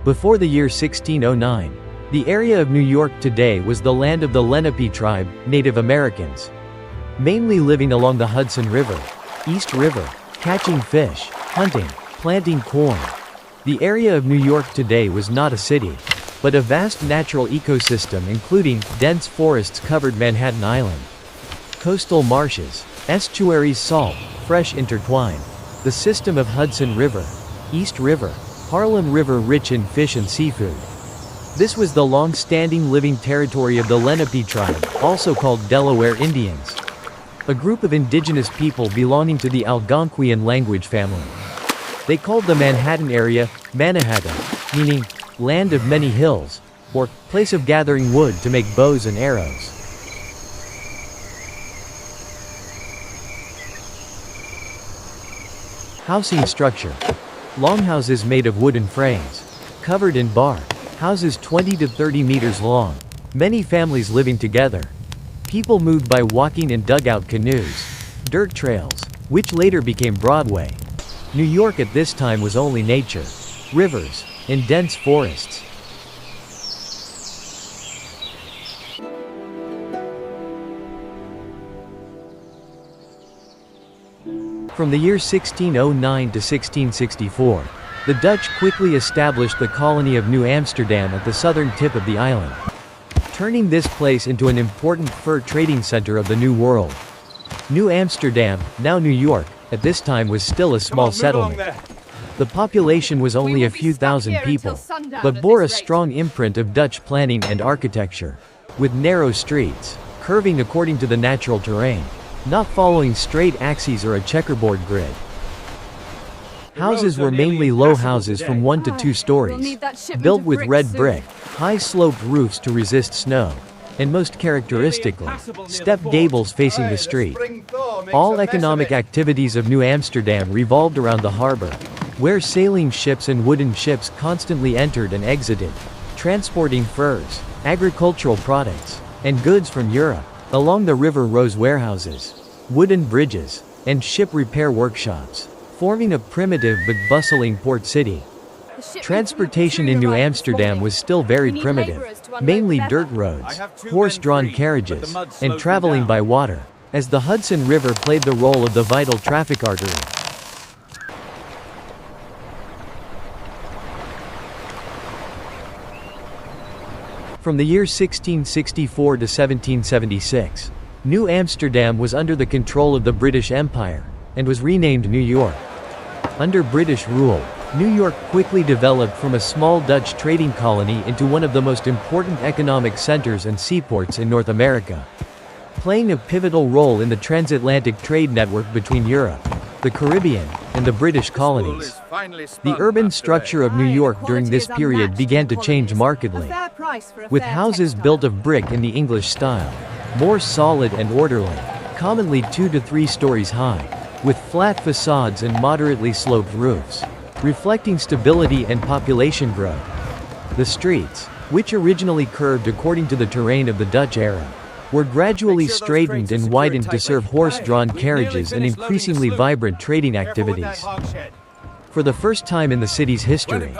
Before the year 1609, the area of New York today was the land of the Lenape tribe, Native Americans. Mainly living along the Hudson River, East River, catching fish, hunting, planting corn. The area of New York today was not a city, but a vast natural ecosystem including dense forests covered Manhattan Island, coastal marshes, estuaries salt, fresh intertwined, the system of Hudson River, East River, Harlem River rich in fish and seafood. This was the long-standing living territory of the Lenape tribe, also called Delaware Indians, a group of indigenous people belonging to the Algonquian language family. They called the Manhattan area, Mannahatta, meaning, land of many hills, or, place of gathering wood to make bows and arrows. Housing structure. Longhouses made of wooden frames, covered in bark, houses 20 to 30 meters long, many families living together. People moved by walking in dugout canoes, dirt trails, which later became Broadway. New York at this time was only nature, rivers, and dense forests. From the year 1609 to 1664, the Dutch quickly established the colony of New Amsterdam at the southern tip of the island, turning this place into an important fur trading center of the New World. New Amsterdam, now New York, at this time was still a small settlement. The population was only a few thousand people, but bore a strong imprint of Dutch planning and architecture, with narrow streets, curving according to the natural terrain, not following straight axes or a checkerboard grid. Houses were mainly low houses from 1 to 2 stories, built with red brick, high-sloped roofs to resist snow, and most characteristically, step gables facing the street. All economic activities of New Amsterdam revolved around the harbor, where sailing ships and wooden ships constantly entered and exited, transporting furs, agricultural products, and goods from Europe. Along the river rose warehouses, wooden bridges, and ship repair workshops, forming a primitive but bustling port city. Transportation in New Amsterdam was still very primitive, mainly dirt roads, horse-drawn carriages, and traveling by water, as the Hudson River played the role of the vital traffic artery. From the year 1664 to 1776, New Amsterdam was under the control of the British Empire, and was renamed New York. Under British rule, New York quickly developed from a small Dutch trading colony into one of the most important economic centers and seaports in North America, playing a pivotal role in the transatlantic trade network between Europe, the Caribbean, and the British colonies. The urban structure of New York during this period began to change markedly, with houses built of brick in the English style, more solid and orderly, commonly 2 to 3 stories high, with flat facades and moderately sloped roofs, reflecting stability and population growth. The streets, which originally curved according to the terrain of the Dutch era, were gradually straightened and widened to serve horse-drawn carriages and increasingly vibrant trading activities. For the first time in the city's history,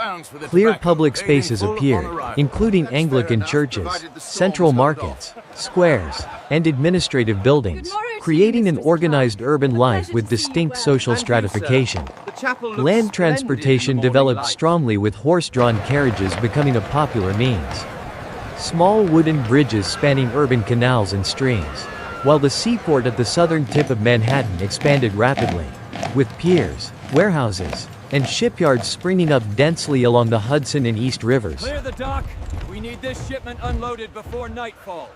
clear public spaces appeared, including Anglican churches, central markets, squares, and administrative buildings, creating an organized urban life with distinct social stratification. Land transportation developed strongly, with horse-drawn carriages becoming a popular means. Small wooden bridges spanning urban canals and streams, while the seaport at the southern tip of Manhattan expanded rapidly, with piers, warehouses, and shipyards springing up densely along the Hudson and East Rivers. Clear the dock. We need this shipment unloaded before nightfall.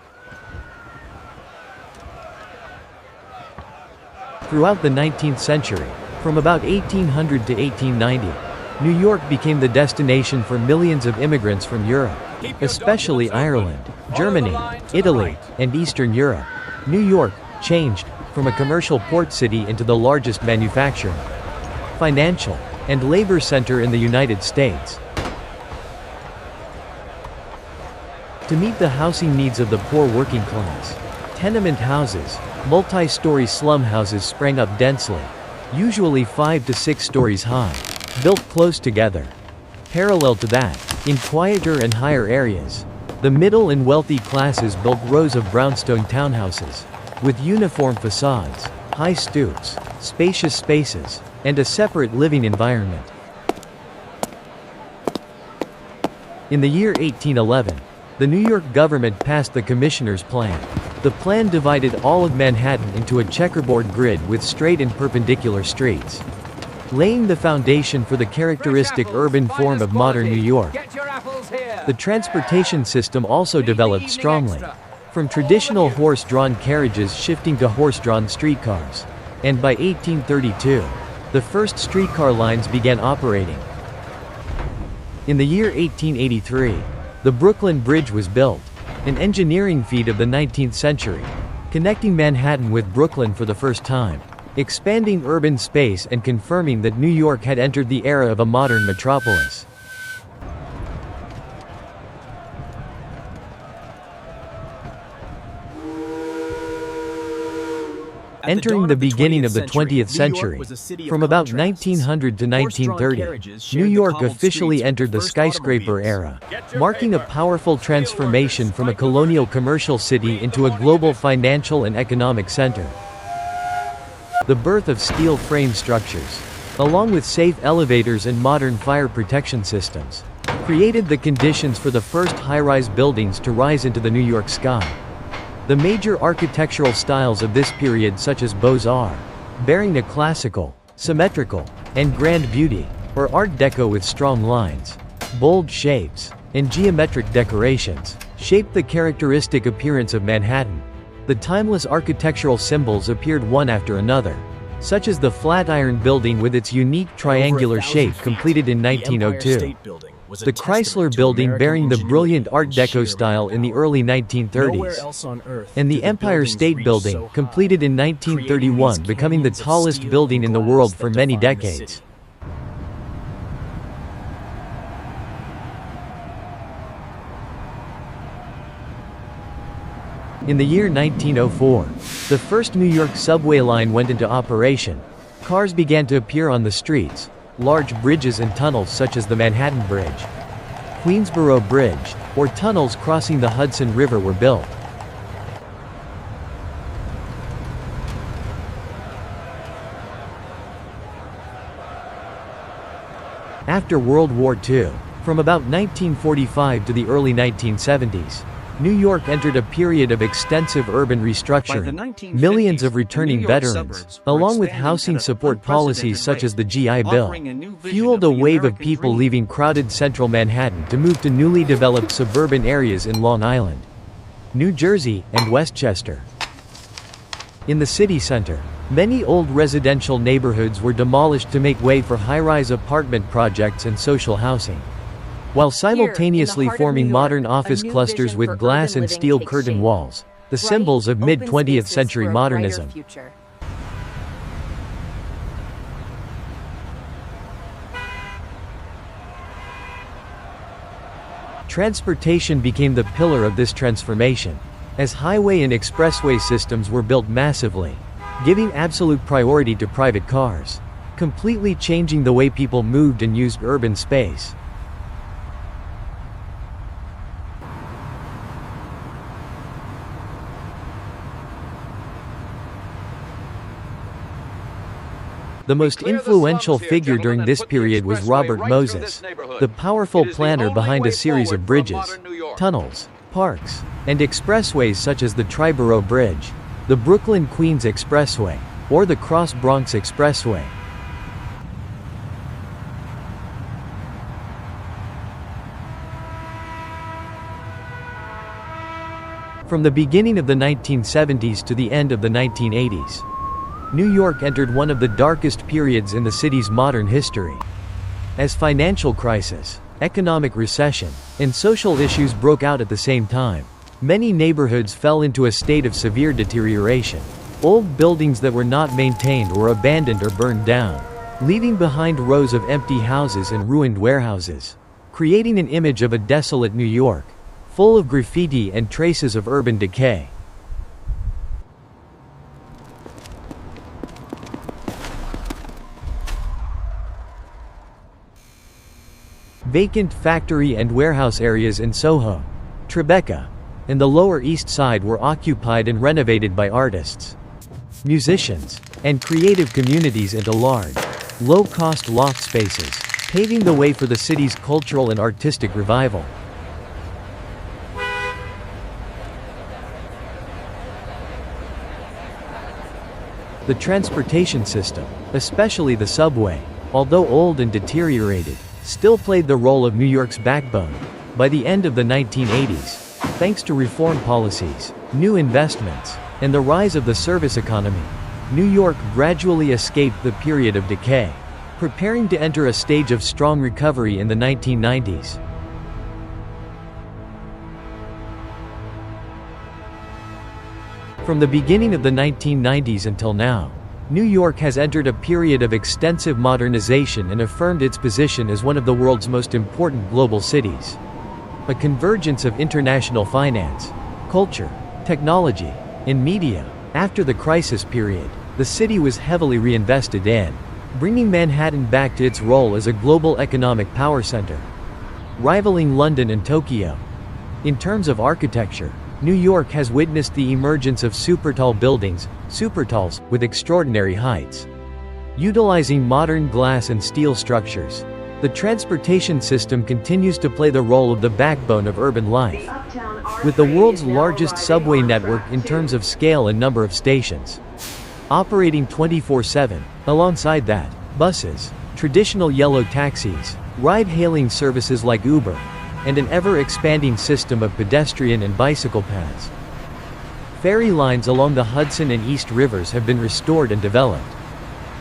Throughout the 19th century, from about 1800 to 1890, New York became the destination for millions of immigrants from Europe, especially Ireland, Germany, Italy, and Eastern Europe. New York changed from a commercial port city into the largest manufacturing, financial, and labor center in the United States. To meet the housing needs of the poor working class, tenement houses, multi-story slum houses sprang up densely, usually 5 to 6 stories high, built close together. Parallel to that, In quieter and higher areas, the middle and wealthy classes built rows of brownstone townhouses, with uniform facades, high stoops, spacious spaces, and a separate living environment. In the year 1811, the New York government passed the Commissioner's Plan. The plan divided all of Manhattan into a checkerboard grid with straight and perpendicular streets, laying the foundation for the characteristic urban form of modern New York. The transportation system also developed strongly, from traditional horse-drawn carriages shifting to horse-drawn streetcars. And by 1832, the first streetcar lines began operating. In the year 1883, the Brooklyn Bridge was built, an engineering feat of the 19th century, connecting Manhattan with Brooklyn for the first time, expanding urban space and confirming that New York had entered the era of a modern metropolis. Entering the beginning of the 20th century, from about 1900 to 1930, New York officially entered the skyscraper era, marking a powerful transformation from a colonial commercial city into a global financial and economic center. The birth of steel frame structures, along with safe elevators and modern fire protection systems, created the conditions for the first high-rise buildings to rise into the New York sky. The major architectural styles of this period, such as Beaux-Arts, bearing a classical, symmetrical, and grand beauty, or Art Deco with strong lines, bold shapes, and geometric decorations, shaped the characteristic appearance of Manhattan. The timeless architectural symbols appeared one after another, such as the Flatiron Building with its unique triangular shape completed in 1902. The Chrysler Building bearing the brilliant Art Deco style in the early 1930s, and the Empire State Building, completed in 1931, becoming the tallest building in the world for many decades. In the year 1904, the first New York subway line went into operation. Cars began to appear on the streets. Large bridges and tunnels such as the Manhattan Bridge, Queensboro Bridge, or tunnels crossing the Hudson River were built. After World War II, from about 1945 to the early 1970s, New York entered a period of extensive urban restructuring. Millions of returning veterans, along with housing support policies such as the GI Bill, fueled a wave of people leaving crowded central Manhattan to move to newly developed suburban areas in Long Island, New Jersey, and Westchester. In the city center, many old residential neighborhoods were demolished to make way for high-rise apartment projects and social housing, while simultaneously forming modern office clusters with glass and steel curtain walls, the symbols of mid-20th century modernism. Transportation became the pillar of this transformation, as highway and expressway systems were built massively, giving absolute priority to private cars, completely changing the way people moved and used urban space. The most influential figure during this period was Robert Moses, the powerful planner behind a series of bridges, tunnels, parks, and expressways such as the Triborough Bridge, the Brooklyn-Queens Expressway, or the Cross-Bronx Expressway. From the beginning of the 1970s to the end of the 1980s, New York entered one of the darkest periods in the city's modern history. As financial crisis, economic recession, and social issues broke out at the same time, many neighborhoods fell into a state of severe deterioration. Old buildings that were not maintained were abandoned or burned down, leaving behind rows of empty houses and ruined warehouses, creating an image of a desolate New York, full of graffiti and traces of urban decay. Vacant factory and warehouse areas in Soho, Tribeca, and the Lower East Side were occupied and renovated by artists, musicians, and creative communities into large, low-cost loft spaces, paving the way for the city's cultural and artistic revival. The transportation system, especially the subway, although old and deteriorated, still played the role of New York's backbone. By the end of the 1980s, thanks to reform policies, new investments, and the rise of the service economy, New York gradually escaped the period of decay, preparing to enter a stage of strong recovery in the 1990s. From the beginning of the 1990s until now, New York has entered a period of extensive modernization and affirmed its position as one of the world's most important global cities. A convergence of international finance, culture, technology, and media. After the crisis period, the city was heavily reinvested in, bringing Manhattan back to its role as a global economic power center, rivaling London and Tokyo. In terms of architecture, New York has witnessed the emergence of super-tall buildings, supertalls, with extraordinary heights. Utilizing modern glass and steel structures, the transportation system continues to play the role of the backbone of urban life, with the world's largest subway network in terms of scale and number of stations, operating 24/7. Alongside that, buses, traditional yellow taxis, ride-hailing services like Uber, and an ever-expanding system of pedestrian and bicycle paths. Ferry lines along the Hudson and East Rivers have been restored and developed,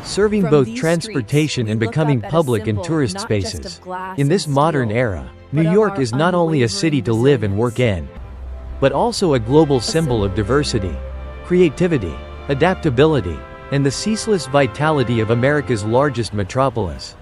serving both transportation and becoming public and tourist spaces. In this modern era, New York is not only a city to live and work in, but also a global symbol of diversity, creativity, adaptability, and the ceaseless vitality of America's largest metropolis.